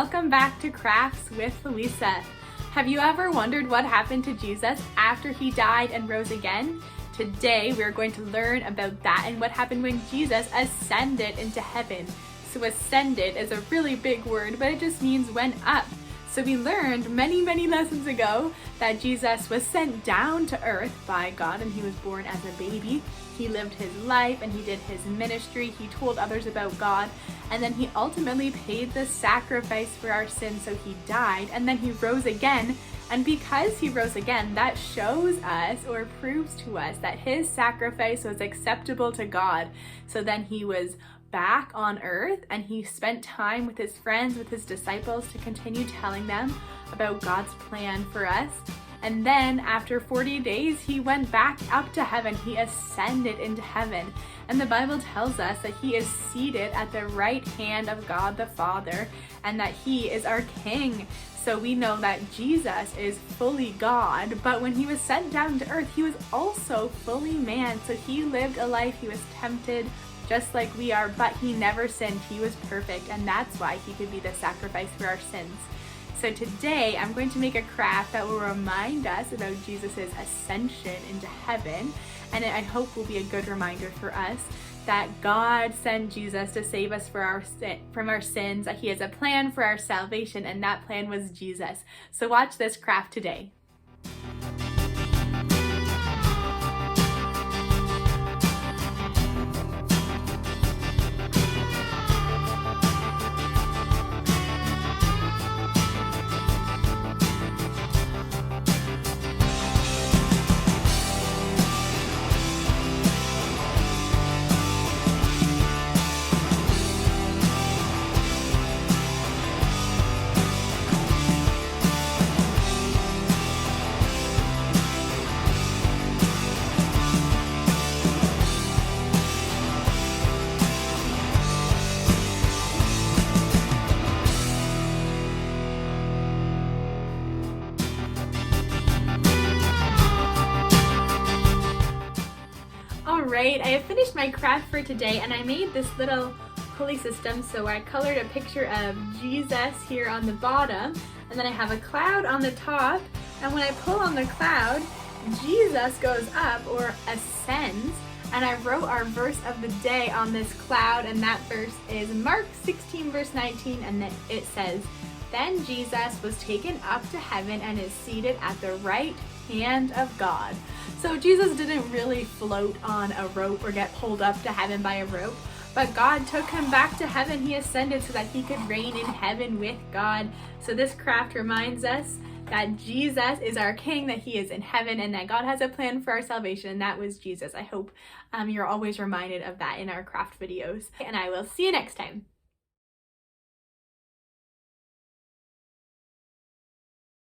welcome back to Crafts with Louisa. Have you ever wondered what happened to Jesus after he died and rose again? Today we're going to learn about that and what happened when Jesus ascended into heaven. So ascended is a really big word, but it just means went up. So we learned many lessons ago that Jesus was sent down to earth by God and he was born as a baby. He lived his life and he did his ministry. He told others about God, and then he ultimately paid the sacrifice for our sins, so he died and then he rose again. And because he rose again, that shows us or proves to us that his sacrifice was acceptable to God. So then he was back on earth and he spent time with his friends, with his disciples, to continue telling them about God's plan for us. And then after 40 days, he went back up to heaven. He ascended into heaven. And the Bible tells us that he is seated at the right hand of God the Father and that he is our King. So we know that Jesus is fully God, but when he was sent down to earth, he was also fully man. So he lived a life, he was tempted just like we are, but he never sinned. He was perfect, and that's why he could be the sacrifice for our sins. So today I'm going to make a craft that will remind us about Jesus' ascension into heaven, and I hope will be a good reminder for us that God sent Jesus to save us from our sins, that he has a plan for our salvation, and that plan was Jesus. So watch this craft today. Alright, I have finished my craft for today and I made this little pulley system. So I colored a picture of Jesus here on the bottom, and then I have a cloud on the top, and when I pull on the cloud, Jesus goes up or ascends, and I wrote our verse of the day on this cloud, and that verse is Mark 16 verse 19, and then it says, "Then Jesus was taken up to heaven and is seated at the right hand of God." So Jesus didn't really float on a rope or get pulled up to heaven by a rope, but God took him back to heaven. He ascended so that he could reign in heaven with God. So this craft reminds us that Jesus is our King, that he is in heaven, and that God has a plan for our salvation, and that was Jesus. I hope you're always reminded of that in our craft videos, and I will see you next time.